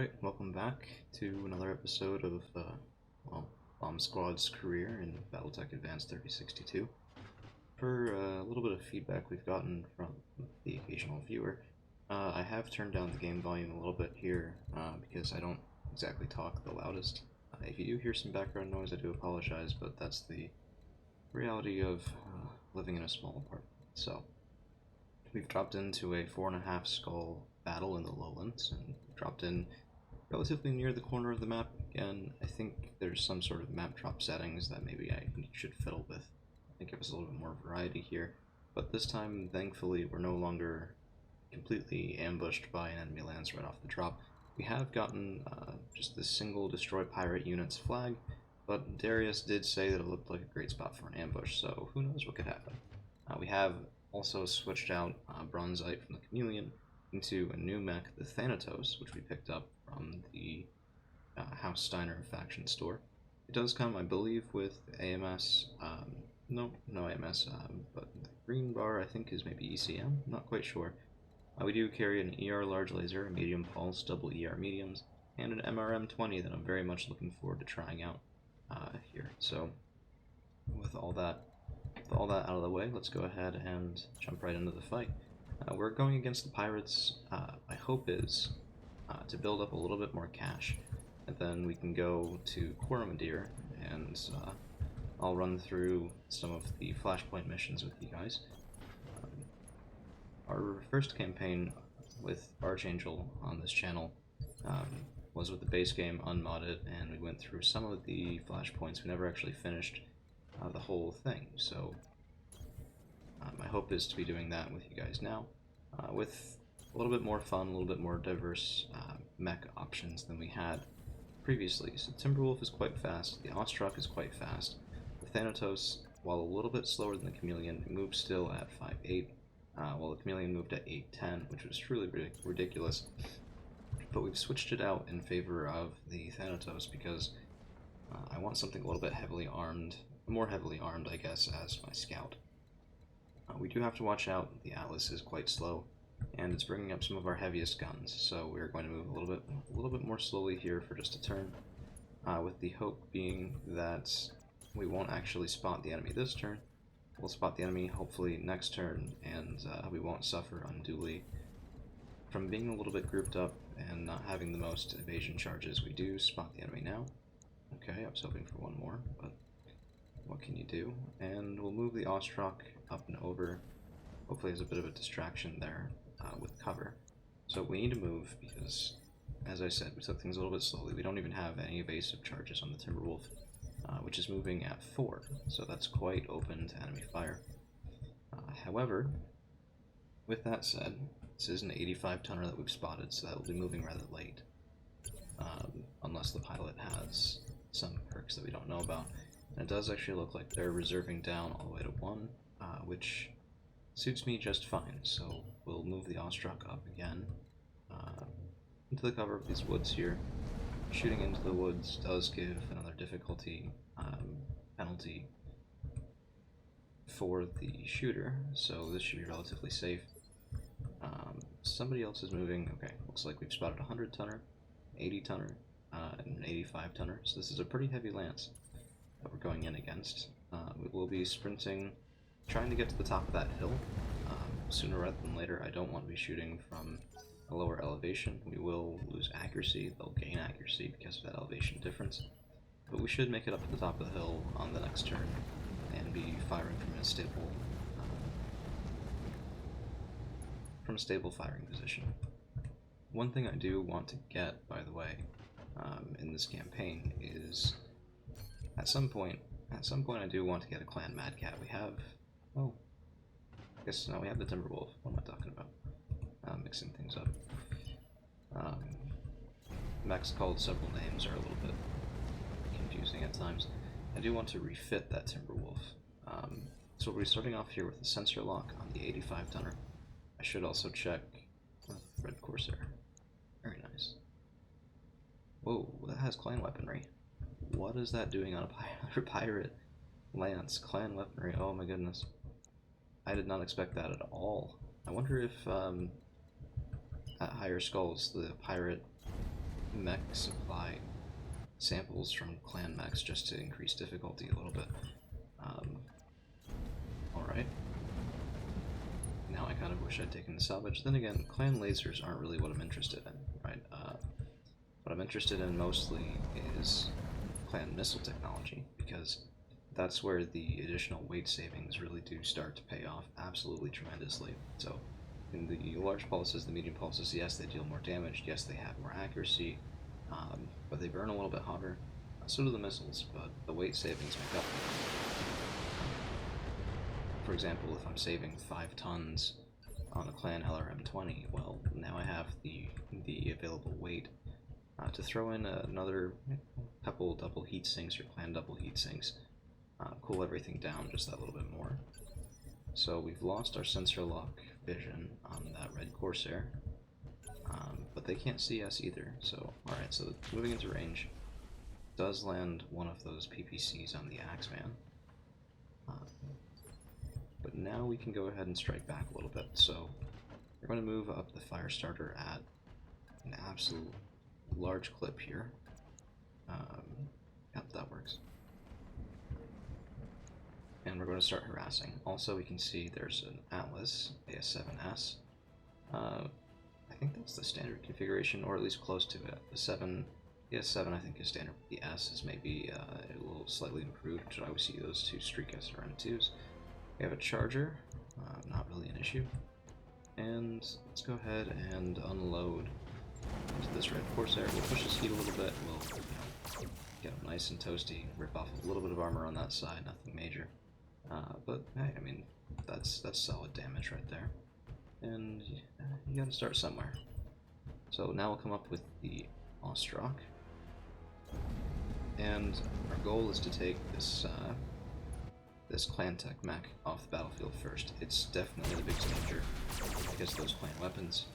Alright, welcome back to another episode of, Bomb Squad's career in Battletech Advanced 3062. For a little bit of feedback we've gotten from the occasional viewer, I have turned down the game volume a little bit here, because I don't exactly talk the loudest. If you do hear some background noise, I do apologize, but that's the reality of living in a small apartment. So, we've dropped into a 4.5 skull battle in the lowlands, and dropped in relatively near the corner of the map. Again, I think there's some sort of map drop settings that maybe I should fiddle with. I think give us a little bit more variety here. But this time, thankfully, we're no longer completely ambushed by an enemy lands right off the drop. We have gotten just this single destroy pirate unit's flag, but Darius did say that it looked like a great spot for an ambush, so who knows what could happen. We have also switched out Bronzite from the Chameleon into a new mech, the Thanatos, which we picked up from the House Steiner faction store. It does come, I believe, with AMS, no AMS, but the green bar I think is maybe ECM, not quite sure. We do carry an ER large laser, a medium pulse, double ER mediums, and an MRM-20 that I'm very much looking forward to trying out here. So, with all that out of the way, let's go ahead and jump right into the fight. We're going against the pirates. My hope is to build up a little bit more cash, and then we can go to Coromadeer, and I'll run through some of the Flashpoint missions with you guys. Our first campaign with Archangel on this channel was with the base game unmodded, and we went through some of the Flashpoints. We never actually finished the whole thing, so my hope is to be doing that with you guys now, with a little bit more fun, a little bit more diverse mech options than we had previously. So Timberwolf is quite fast, the Ostrok is quite fast, the Thanatos, while a little bit slower than the Chameleon, moves still at 5.8, while the Chameleon moved at 8.10, which was truly ridiculous. But we've switched it out in favor of the Thanatos because I want something a little bit heavily armed, more heavily armed, I guess, as my scout. We do have to watch out. The Atlas is quite slow, and it's bringing up some of our heaviest guns, so we're going to move a little bit more slowly here for just a turn, with the hope being that we won't actually spot the enemy this turn. We'll spot the enemy hopefully next turn, and we won't suffer unduly from being a little bit grouped up and not having the most evasion charges. We do spot the enemy now. Okay, I was hoping for one more, but what can you do? And we'll move the Ostrok up and over. Hopefully there's a bit of a distraction there with cover. So we need to move because, as I said, we took things a little bit slowly. We don't even have any evasive charges on the Timberwolf, which is moving at 4, so that's quite open to enemy fire. However, with that said, this is an 85 tonner that we've spotted, so that will be moving rather late, unless the pilot has some perks that we don't know about. And it does actually look like they're reserving down all the way to 1, which suits me just fine. So we'll move the Ostrok up again into the cover of these woods here. Shooting into the woods does give another difficulty penalty for the shooter, so this should be relatively safe. Somebody else is moving. Okay, looks like we've spotted a 100 tonner, 80 tonner, and an 85 tonner, so this is a pretty heavy lance that we're going in against. We will be sprinting, trying to get to the top of that hill sooner rather than later. I don't want to be shooting from a lower elevation. We will lose accuracy. They'll gain accuracy because of that elevation difference, but we should make it up to the top of the hill on the next turn and be firing from a stable firing position. One thing I do want to get, by the way, in this campaign is At some point I do want to get a clan Madcat. We have, oh, I guess now we have the Timberwolf. What am I talking about? Mixing things up. Mechs called several names are a little bit confusing at times. I do want to refit that Timberwolf. So we'll be starting off here with the sensor lock on the 85 tonner. I should also check Red Corsair. Very nice. Whoa, that has clan weaponry. What is that doing on a pirate lance? Clan weaponry, oh my goodness. I did not expect that at all. I wonder if at higher skulls the pirate mech supply samples from clan mechs just to increase difficulty a little bit. Alright. Now I kind of wish I'd taken the salvage. Then again, clan lasers aren't really what I'm interested in, right? What I'm interested in mostly is clan missile technology, because that's where the additional weight savings really do start to pay off absolutely tremendously. So in the large pulses, the medium pulses, yes, they deal more damage, yes, they have more accuracy, but they burn a little bit hotter. So do the missiles, but the weight savings make up for it. For example, if I'm saving 5 tons on a clan LRM-20, well, now I have the available weight to throw in another couple double heat sinks or clan double heat sinks, cool everything down just that little bit more. So we've lost our sensor lock vision on that red Corsair, but they can't see us either. So alright, so moving into range does land one of those PPCs on the Axeman. But now we can go ahead and strike back a little bit. So we're going to move up the fire starter at an absolute large clip here. Yep, that works. And we're going to start harassing. Also, we can see there's an Atlas AS7S. I think that's the standard configuration, or at least close to it. The AS7 I think is standard. The S is maybe a little slightly improved, which I always see those two Streak SRM2s. We have a charger, not really an issue. And let's go ahead and unload into this red Corsair. We'll push his heat a little bit. We'll get him nice and toasty. Rip off a little bit of armor on that side, nothing major. But hey, I mean, that's solid damage right there. And you gotta start somewhere. So now we'll come up with the Ostrock. And our goal is to take this this clan tech mech off the battlefield first. It's definitely the biggest danger against those clan weapons.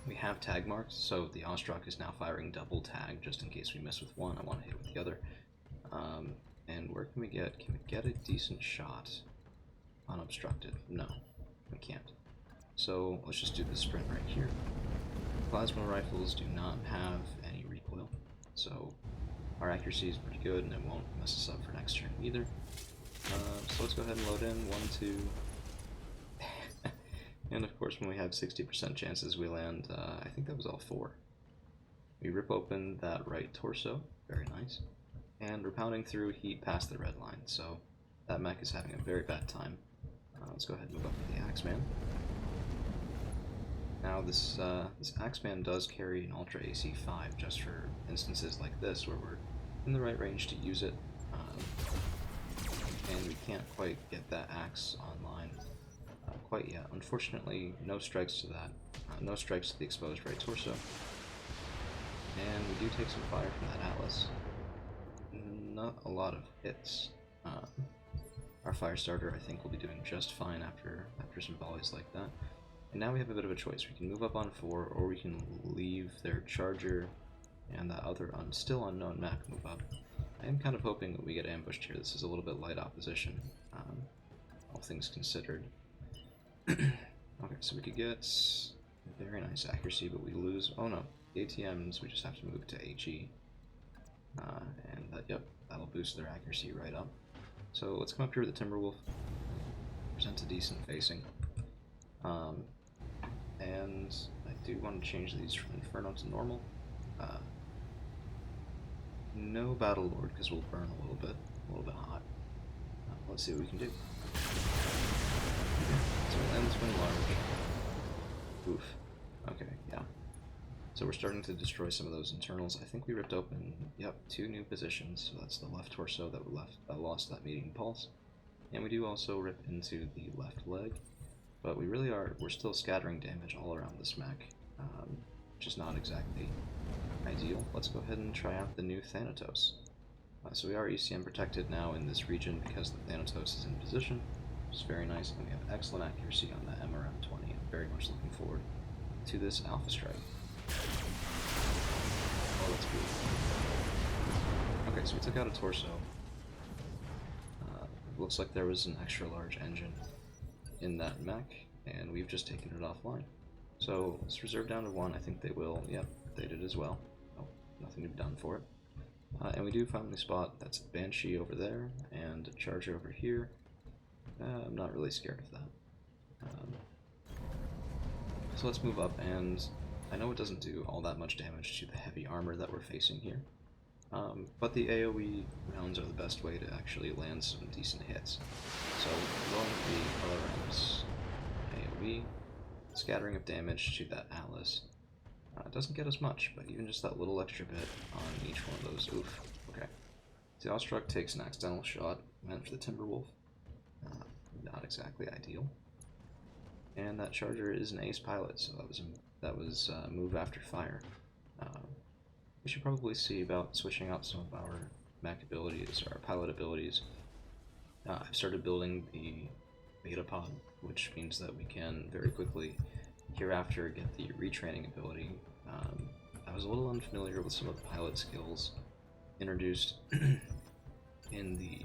We have tag marks, so the Ostrock is now firing double tag just in case we miss with one. I want to hit with the other. And where can we get? Can we get a decent shot unobstructed? No, we can't. So let's just do the sprint right here. Plasma rifles do not have any recoil, so our accuracy is pretty good and it won't mess us up for next turn either. So let's go ahead and load in 1, 2, and of course when we have 60% chances we land, I think that was all 4. We rip open that right torso, very nice, and we're pounding through heat past the red line, so that mech is having a very bad time. Let's go ahead and move up to the Axeman. Now this Axeman does carry an Ultra AC5 just for instances like this where we're in the right range to use it, and we can't quite get that axe online quite yet. Unfortunately, no strikes to that, no strikes to the exposed right torso, and we do take some fire from that Atlas. Not a lot of hits. Our fire starter, I think, will be doing just fine after some volleys like that. And now we have a bit of a choice. We can move up on 4, or we can leave their charger and that other still unknown mech move up. I am kind of hoping that we get ambushed here. This is a little bit light opposition, all things considered. Okay, so we could get very nice accuracy, but we lose. Oh no, the ATMs, we just have to move to HE. And yep, that'll boost their accuracy right up. So let's come up here with the Timberwolf. Presents a decent facing. And I do want to change these from Inferno to normal. No Battle Lord, because we'll burn a little bit hot. Let's see what we can do. So we'll end this one large. Oof. Okay, yeah. So we're starting to destroy some of those internals. I think we ripped open, yep, 2 new positions. So that's the left torso that lost that medium pulse. And we do also rip into the left leg. But we're still scattering damage all around this mech, which is not exactly ideal. Let's go ahead and try out the new Thanatos. So we are ECM protected now in this region because the Thanatos is in position, which is very nice, and we have excellent accuracy on the MRM-20. I'm very much looking forward to this Alpha Strike. Oh, that's beautiful. Okay, so we took out a torso. Looks like there was an extra large engine in that mech, and we've just taken it offline. So let's reserve down to 1. I think they will. Yep, they did as well. nothing to be done for it. And we do finally spot that's a Banshee over there and a Charger over here. I'm not really scared of that. So let's move up, and I know it doesn't do all that much damage to the heavy armor that we're facing here, but the AoE rounds are the best way to actually land some decent hits. So going with the LRM's AoE, scattering of damage to that Atlas. Doesn't get as much, but even just that little extra bit on each one of those, oof, okay. The Awestruck takes an accidental shot, meant for the Timberwolf. Not exactly ideal. And that Charger is an ace pilot, so that was move after fire. We should probably see about switching out some of our mech abilities, our pilot abilities. I've started building the beta pod, which means that we can very quickly hereafter get the retraining ability. I was a little unfamiliar with some of the pilot skills introduced in the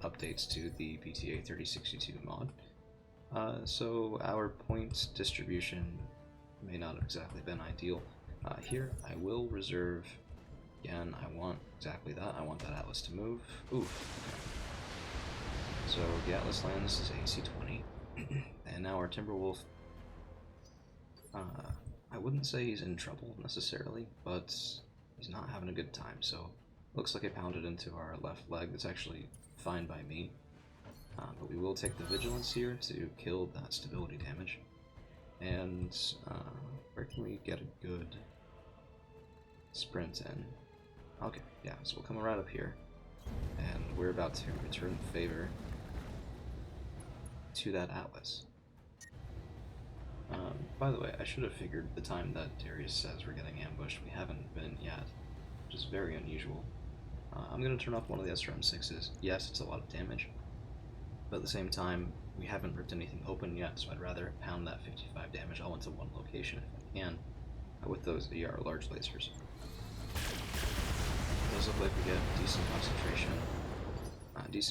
updates to the BTA 3062 mod. So our point distribution may not have exactly been ideal. Here, I will reserve, again, I want exactly that. I want that Atlas to move. Oof. Okay. So the Atlas lands is AC-20, and now our Timberwolf, I wouldn't say he's in trouble necessarily, but he's not having a good time, so looks like I pounded into our left leg. That's actually fine by me. But we will take the Vigilance here to kill that stability damage. And where can we get a good sprint in? Okay, yeah, so we'll come right up here. And we're about to return the favor to that Atlas. By the way, I should have figured the time that Darius says we're getting ambushed. We haven't been yet, which is very unusual. I'm going to turn off one of the SRM-6s. Yes, it's a lot of damage, but at the same time, we haven't ripped anything open yet, so I'd rather pound that 55 damage all into one location if I can, with those ER large lasers. Those look like we get decent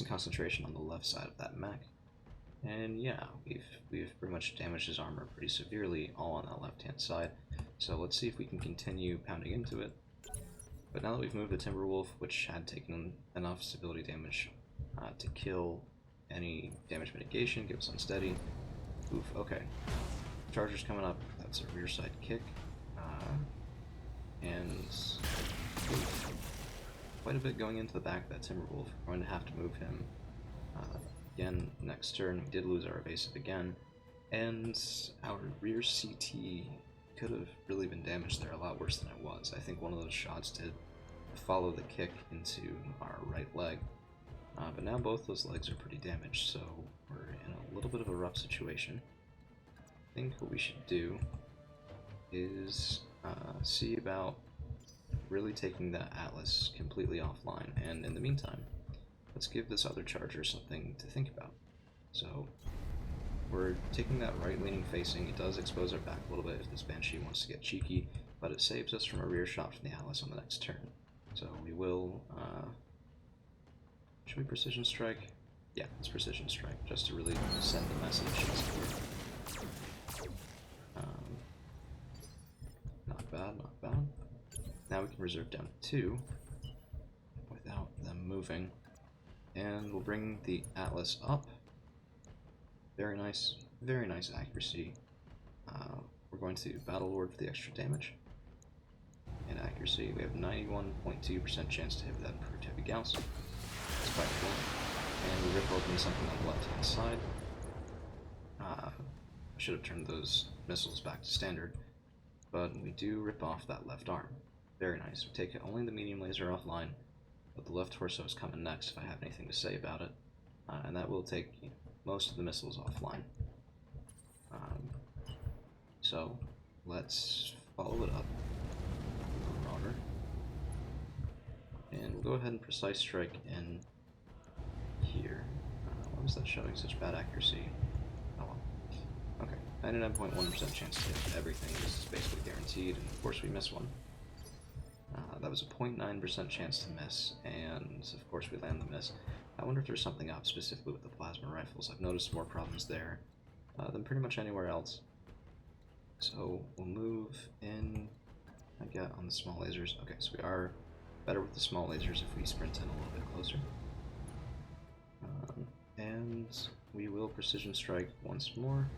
concentration on the left side of that mech. And yeah, we've pretty much damaged his armor pretty severely, all on that left-hand side. So let's see if we can continue pounding into it. But now that we've moved the Timberwolf, which had taken enough stability damage to kill any damage mitigation, give us unsteady. Oof, okay. Charger's coming up, that's a rear side kick. And oof, quite a bit going into the back of that Timberwolf. We're going to have to move him again next turn. We did lose our evasive again, and our rear CT could have really been damaged there a lot worse than it was. I think one of those shots did follow the kick into our right leg, but now both those legs are pretty damaged, so we're in a little bit of a rough situation. I think what we should do is see about really taking that Atlas completely offline, and in the meantime, let's give this other Charger something to think about. So we're taking that right-leaning facing. It does expose our back a little bit if this Banshee wants to get cheeky, but it saves us from a rear shot from the Atlas on the next turn. So we will, should we Precision Strike? Yeah, let's Precision Strike, just to really send the message. Not bad, not bad. Now we can reserve down to 2 without them moving. And we'll bring the Atlas up. Very nice accuracy. We're going to Battle Lord for the extra damage. And accuracy, we have 91.2% chance to hit with that improved heavy Gauss. That's quite cool. And we rip open something on the left-hand side. I should have turned those missiles back to standard, but we do rip off that left arm. Very nice. We take only the medium laser offline, but the left torso is coming next if I have anything to say about it, and that will take most of the missiles offline. So let's follow it up. Marauder. And we'll go ahead and Precise Strike in here. Why was that showing such bad accuracy? Oh well. Okay, 99.1% chance to hit everything. This is basically guaranteed, and of course we miss one. That was a 0.9% chance to miss, and of course we land the miss. I wonder if there's something up specifically with the plasma rifles. I've noticed more problems there than pretty much anywhere else. So we'll move in, I get on the small lasers? Okay, so we are better with the small lasers if we sprint in a little bit closer. And we will precision strike once more,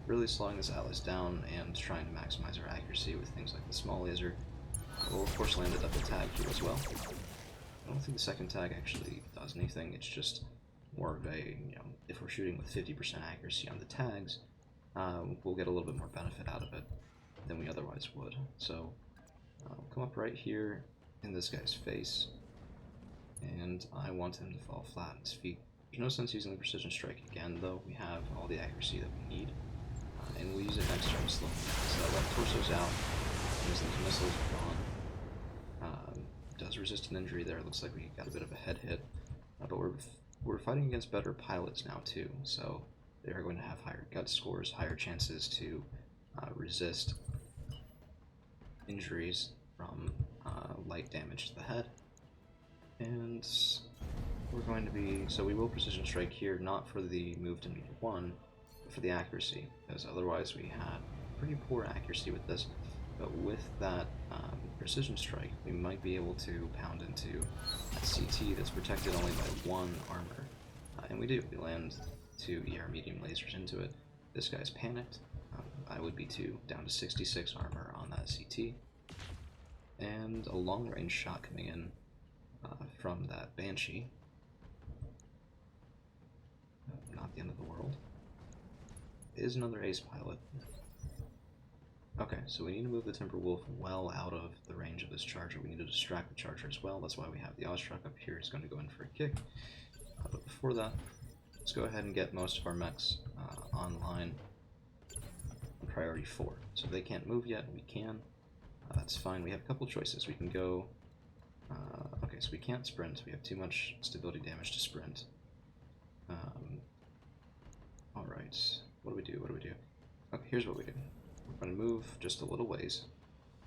really slowing this Atlas down and trying to maximize our accuracy with things like the small laser. We'll of course land a double tag here as well. I don't think the second tag actually does anything, it's just more of a, if we're shooting with 50% accuracy on the tags, we'll get a little bit more benefit out of it than we otherwise would. So we'll come up right here in this guy's face, and I want him to fall flat on his feet. There's no sense using the precision strike again, though. We have all the accuracy that we need, and we'll use it next turn to slow him down. So that left torso's out, and those missiles are gone. Does resist an injury there. Looks like we got a bit of a head hit, but we're fighting against better pilots now too, so they are going to have higher gut scores, higher chances to resist injuries from light damage to the head. And we're going to be, so we will precision strike here, not for the move to meter 1, but for the accuracy, because otherwise we had pretty poor accuracy with this. But with that precision strike, we might be able to pound into a CT that's protected only by 1 armor. And we do. We land 2 ER medium lasers into it. This guy's panicked. I would be 2, down to 66 armor on that CT. And a long range shot coming in from that Banshee. Not the end of the world. It is another ace pilot. Okay, so we need to move the Timberwolf well out of the range of this charger. We need to distract the charger as well. That's why we have the Ostrich up here. It's going to go in for a kick. But before that, let's go ahead and get most of our mechs online on priority 4. So if they can't move yet, we can. That's fine. We have a couple choices. We can go... okay, so we can't sprint. We have too much stability damage to sprint. Alright, what do we do? Okay, here's what we do. We're going to move just a little ways.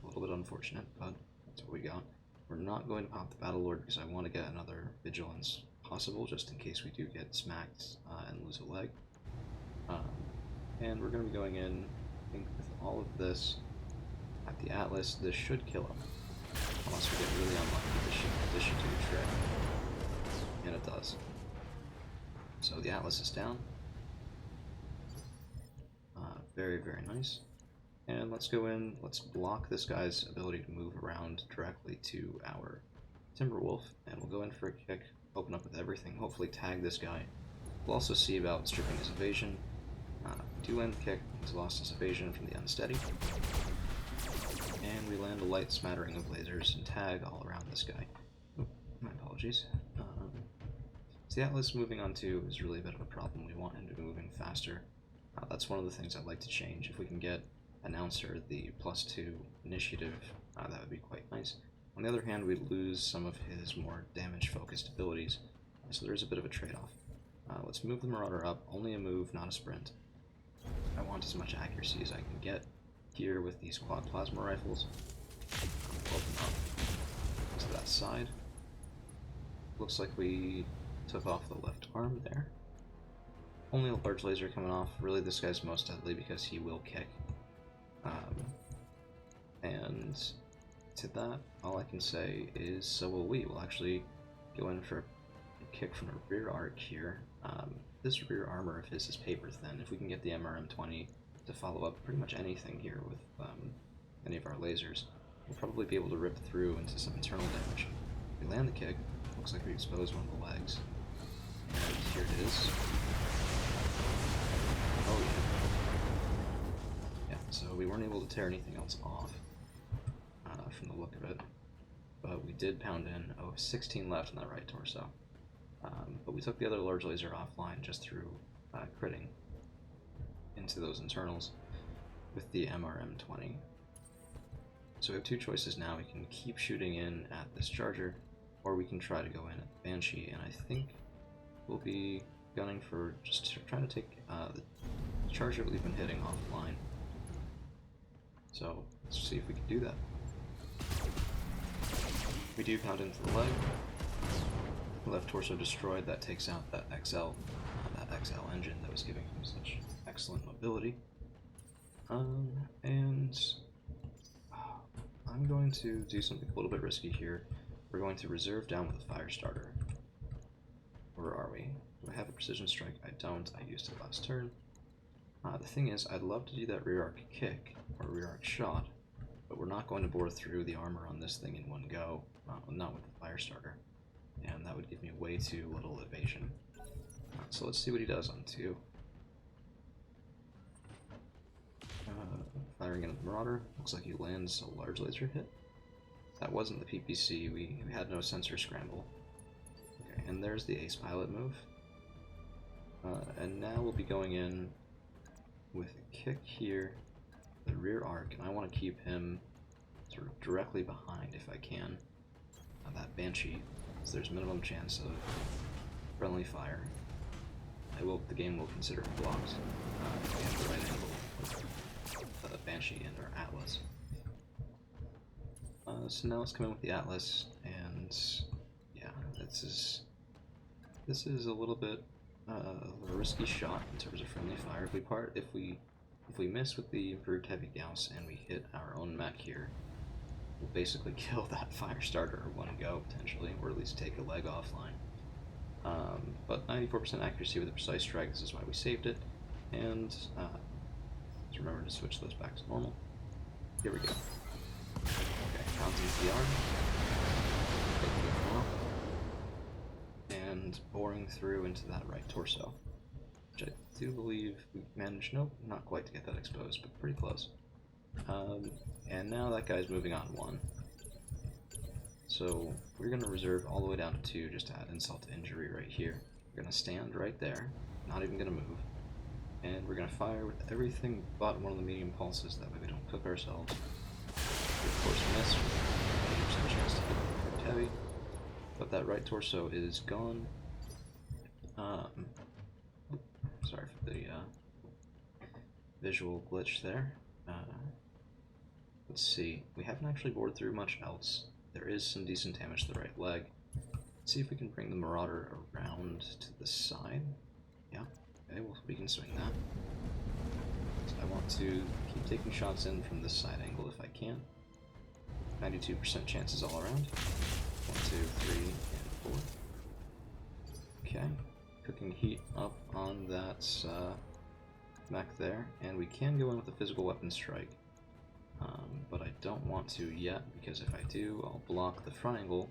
A little bit unfortunate, but that's what we got. We're not going to pop the Battle Lord because I want to get another Vigilance possible, just in case we do get smacked and lose a leg. And we're going to be going in, I think, with all of this at the Atlas. This should kill him. Unless we get really unlucky, this should do a trick. And it does. So the Atlas is down. Very, very nice. And let's go in, let's block this guy's ability to move around directly to our Timberwolf, and we'll go in for a kick, open up with everything, hopefully tag this guy. We'll also see about stripping his evasion. We do land the kick, he's lost his evasion from the unsteady. And we land a light smattering of lasers and tag all around this guy. Oh, my apologies. So the Atlas moving on 2 is really a bit of a problem. We want him to be moving faster. That's one of the things I'd like to change. If we can get Announcer the +2 initiative, that would be quite nice. On the other hand, we'd lose some of his more damage-focused abilities, so there's a bit of a trade-off. Let's move the Marauder up, only a move, not a sprint. I want as much accuracy as I can get here with these quad plasma rifles. Open up to that side. Looks like we took off the left arm there. Only a large laser coming off. Really, this guy's most deadly because he will kick. And to that, all I can say is so will we. We'll actually go in for a kick from a rear arc here. This rear armor of his is paper thin. If we can get the MRM-20 to follow up pretty much anything here with any of our lasers, we'll probably be able to rip through into some internal damage. We land the kick. Looks like we expose one of the legs. And here it is. Oh yeah. So we weren't able to tear anything else off from the look of it, but we did pound in 16 left in that right torso. But we took the other large laser offline just through critting into those internals with the MRM-20. So we have 2 choices now. We can keep shooting in at this charger, or we can try to go in at the Banshee, and I think we'll be gunning for just trying to take the charger that we've been hitting offline. So let's see if we can do that. We do pound into the leg. Left torso destroyed. That takes out that XL engine that was giving him such excellent mobility. And I'm I'm going to do something a little bit risky here. We're going to reserve down with a fire starter. Where are we? Do I have a precision strike? I don't. I used it last turn. The thing is, I'd love to do that rear arc kick, or rear arc shot, but we're not going to bore through the armor on this thing in one go, not with the fire starter, and that would give me way too little evasion. So let's see what he does on 2. Firing in the Marauder, looks like he lands a large laser hit. That wasn't the PPC, we had no sensor scramble. Okay, and there's the ace pilot move. And now we'll be going in with a kick here, the rear arc, and I want to keep him sort of directly behind if I can. That Banshee, so there's minimum chance of friendly fire. The game will consider it blocked if we have the right angle with the Banshee and our Atlas. So now let's come in with the Atlas, and yeah, this is a little bit a risky shot in terms of friendly fire. If we miss with the improved heavy Gauss and we hit our own mech here, we'll basically kill that fire starter in one go potentially, or at least take a leg offline. But 94% accuracy with a precise strike. This is why we saved it, and let's remember to switch those back to normal. Here we go. Okay, counting PR, and boring through into that right torso, which I do believe we managed, nope, not quite to get that exposed, but pretty close. And now that guy's moving on 1. So we're going to reserve all the way down to 2 just to add insult to injury right here. We're going to stand right there, not even going to move, and we're going to fire with everything but one of the medium pulses, that way we don't cook ourselves. We of course miss, 80% chance to hit heavy, but that right torso is gone. Sorry for the visual glitch there. Let's see, we haven't actually bored through much else. There is some decent damage to the right leg. Let's see if we can bring the Marauder around to the side. Yeah, okay, well, we can swing that. So I want to keep taking shots in from this side angle if I can. 92% chances all around. 1, 2, 3, and 4. Okay, cooking heat up on that mech there, and we can go in with a physical weapon strike. But I don't want to yet, because if I do, I'll block the front angle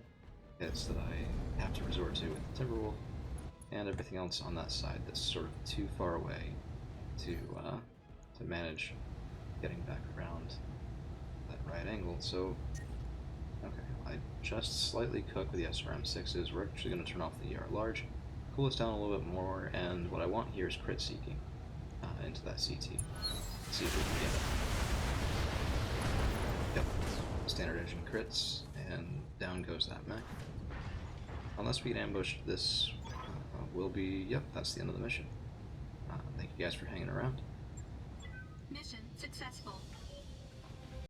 hits that I have to resort to with the Timberwolf, and everything else on that side that's sort of too far away to manage getting back around that right angle. So, okay, I just slightly cook with the SRM6s. We're actually going to turn off the ER large, cool us down a little bit more, and what I want here is crit seeking into that CT. See if we can get it. Yep, standard engine crits, and down goes that mech. Unless we get ambushed, this will be, yep, that's the end of the mission. Thank you guys for hanging around. Mission successful.